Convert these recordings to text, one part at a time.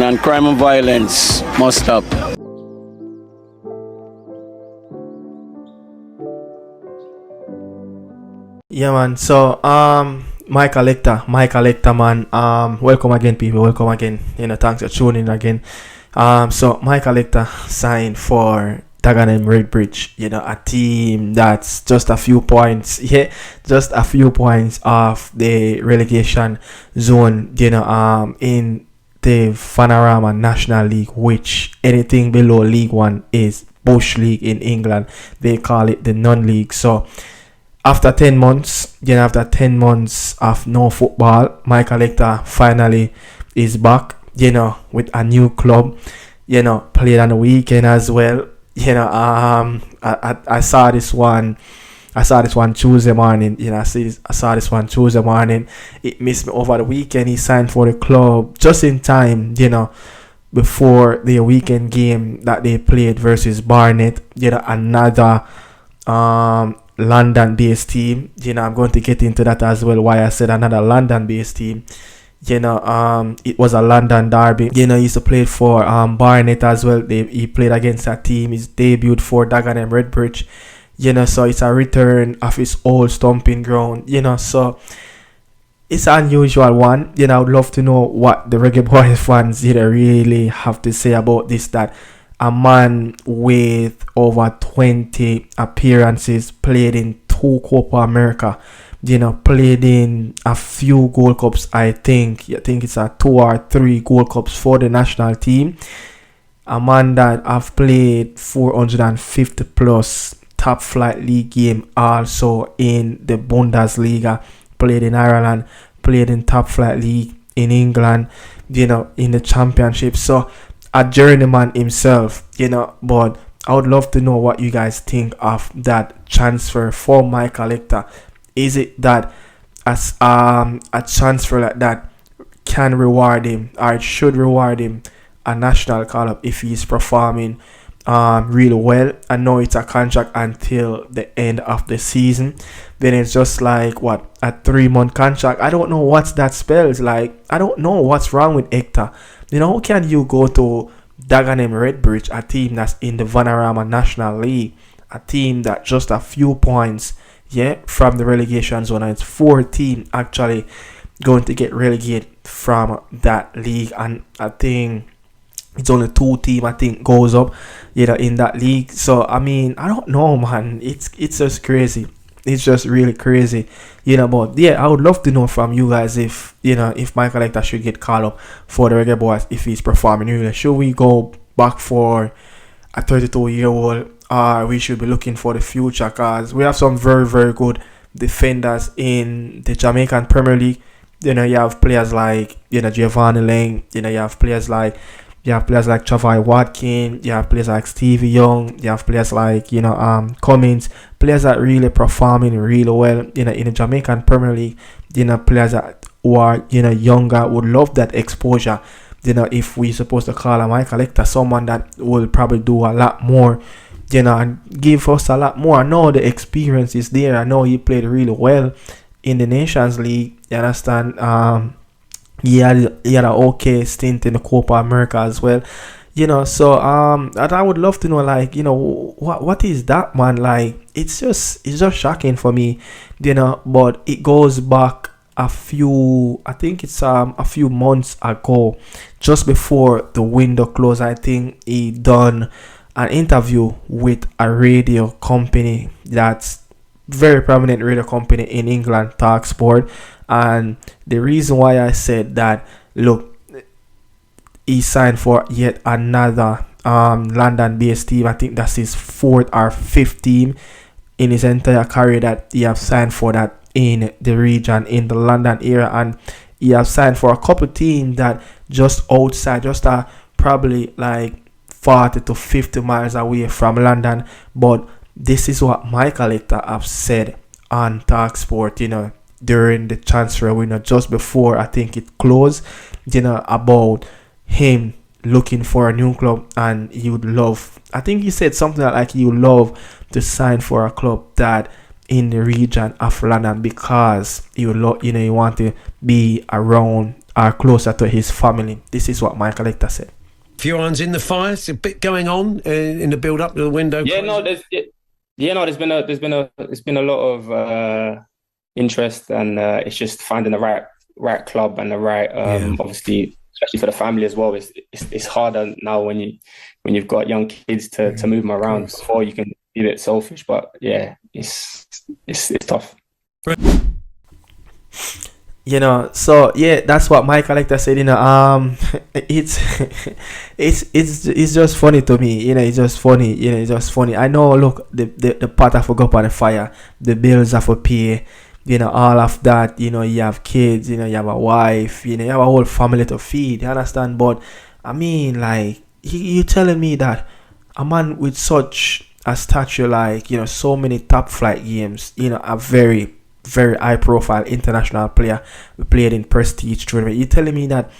and crime and violence must stop. Yeah, man. So, Michael Hector, man. Welcome again, people. Welcome again. Thanks for tuning in again. So Michael Hector signed for Dagenham Redbridge. A team that's just a few points. Yeah, just a few points off the relegation zone. In the Vanarama National League, which anything below League One is Bush League in England. They call it the non-league. So after 10 months, of no football, Michael Hector finally is back, with a new club, played on the weekend as well. I saw this one Tuesday morning. I saw this one Tuesday morning. It missed me over the weekend. He signed for the club just in time, before the weekend game that they played versus Barnet. Another London-based team. I'm going to get into that as well. Why I said another London-based team. It was a London derby. He used to play for Barnet as well. He played against that team. He's debuted for Dagenham Redbridge. So it's a return of his old stomping ground. So it's an unusual one. I would love to know what the reggaeboyz fans really have to say about this. That a man with over 20 appearances, played in 2 Copa America, played in a few Gold Cups. I think it's a 2 or 3 Gold Cups for the national team. A man that have played 450 plus top flight league game, also in the Bundesliga, played in Ireland, played in top flight league in England, in the championship. So a journeyman himself, but I would love to know what you guys think of that transfer for Michael Hector. Is it that as a transfer like that can reward him, or it should reward him a national call-up if he's performing really well? I know it's a contract until the end of the season. Then it's just like a 3-month contract. I don't know what that spells. I don't know what's wrong with Hector. How can you go to Dagenham Redbridge, a team that's in the Vanarama National League, a team that just a few points, from the relegation zone, and it's 4 teams actually going to get relegated from that league, and I think it's only 2 teams goes up, in that league. So I don't know, man. It's just crazy. It's just really crazy, but I would love to know from you guys if Michael Hector should get called up for the reggaeboyz if he's performing really. Should we go back for a 32-year-old, or we should be looking for the future? Because we have some very, very good defenders in the Jamaican Premier League. You have players like Giovanni Lang. You have players like Travay Watkins. You have players like Stevie Young. You have players like Cummins. Players that really performing really well in the Jamaican Premier League. Players that who are younger would love that exposure. If we supposed to call a Michael Hector someone that will probably do a lot more, and give us a lot more. I know the experience is there. I know he played really well in the Nations League. You understand? He had an okay stint in the Copa America as well. So I would love to know, what is that, man? It's just shocking for me, but it goes back a few months ago, just before the window closed. I think he done an interview with a radio company that's very prominent radio company in England, Talk Sport. And the reason why I said that, look, he signed for yet another London-based team. I think that's his 4th or 5th team in his entire career that he have signed for that in the region, in the London area. And he have signed for a couple teams that just outside, just probably 40 to 50 miles away from London. But this is what Michael Hector have said on Talk Sport, during the transfer window, just before I think it closed, about him looking for a new club, and he would love, I think he said something like he would love to sign for a club that in the region of London, because he would he want to be around are closer to his family. This is what Michael Hector said. Few irons in the fire. It's a bit going on in the build up to the window. Yeah, no, there's been a lot of interest, and it's just finding the right club and the right obviously, especially for the family as well. It's harder now when you've got young kids to move them around. Before you can be a bit selfish, but yeah, it's tough. You know, so yeah, that's what Michael Hector said. You know, it's just funny to me. You know, it's just funny. You know, it's just funny. I know. Look, the pot have to go up on the fire. The bills have to pay. You know, all of that. You know, you have kids. You know, you have a wife. You know, you have a whole family to feed. You understand? But I mean, like, you telling me that a man with such a stature, like, you know, so many top flight games. You know, a very high profile international player who played in prestige tournament. You telling me that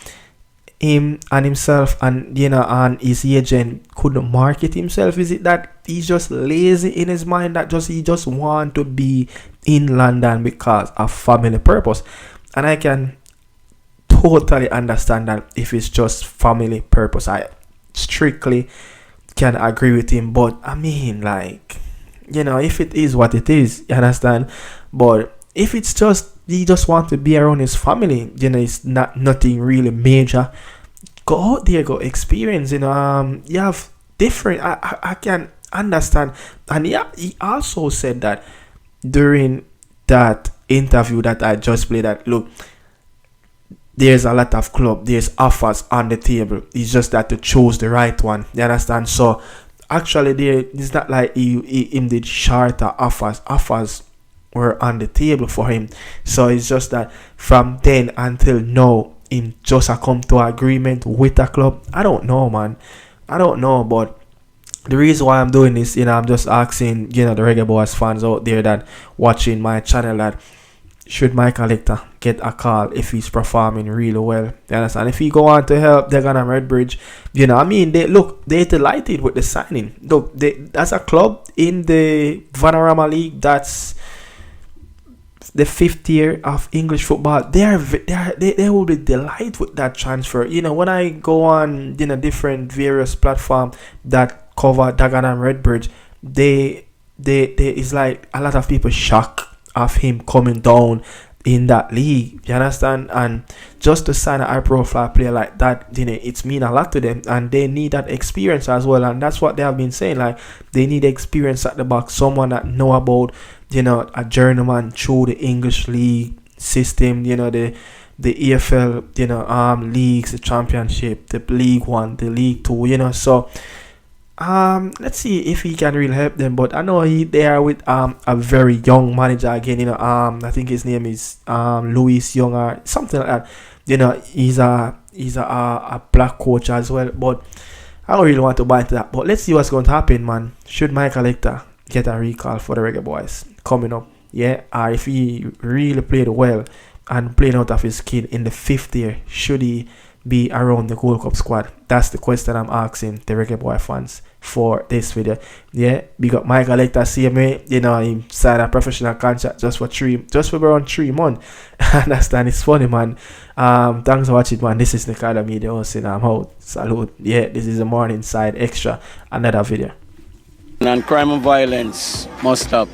him and himself and, you know, and his agent couldn't market himself? Is it that he's just lazy in his mind, that he just want to be in London because of family purpose? And I can totally understand that if it's just family purpose. I strictly can agree with him. But I mean, like, you know, if it is what it is, you understand? But if it's just he just want to be around his family, you know, it's nothing really major. Go out there, go experience. You know, you have different. I can understand. And yeah, he also said that during that interview that I just played, that look, there's a lot of club, there's offers on the table. It's just that to choose the right one. You understand? So actually, it's not like he did shorter offers. Offers were on the table for him. So it's just that from then until now, him just come to agreement with a club. I don't know, man. I don't know, but the reason why I'm doing this, you know, I'm just asking, you know, the reggaeboyz fans out there that watching my channel, that should Michael Hector get a call if he's performing really well? You understand? If he go on to help Dagenham Redbridge, you know, I mean, they're delighted with the signing. Look, that's a club in the Vanarama League. That's the 5th year of English football. They will be delighted with that transfer. You know, when I go on, you know, different various platforms that cover Dagenham Redbridge, they is like a lot of people shocked of him coming down in that league. You understand? And just to sign a high profile player like that, you know, it's mean a lot to them, and they need that experience as well. And that's what they have been saying, like, they need experience at the back, someone that know about, you know, a journeyman through the English league system, you know, the EFL, you know, leagues, the championship, the League One, the League Two, you know. So let's see if he can really help them. But I know they are with a very young manager again, you know. I think his name is Louis Young or something like that. You know, he's a black coach as well. But I don't really want to buy into that. But let's see what's going to happen, man. Should Michael Hector get a recall for the reggaeboyz coming up? Yeah, if he really played well and played out of his skin in the 5th year, should he be around the Gold Cup squad? That's the question I'm asking the reggaeboyz fans for this video. Yeah, we got Michael Hector, CMA, you know, he signed a professional contract just for around 3 months. I understand, it's funny, man. Thanks for watching, man. This is Nicardo Media House, and I'm out. Salute. Yeah, this is the Morning Side Extra, another video. And crime and violence must stop.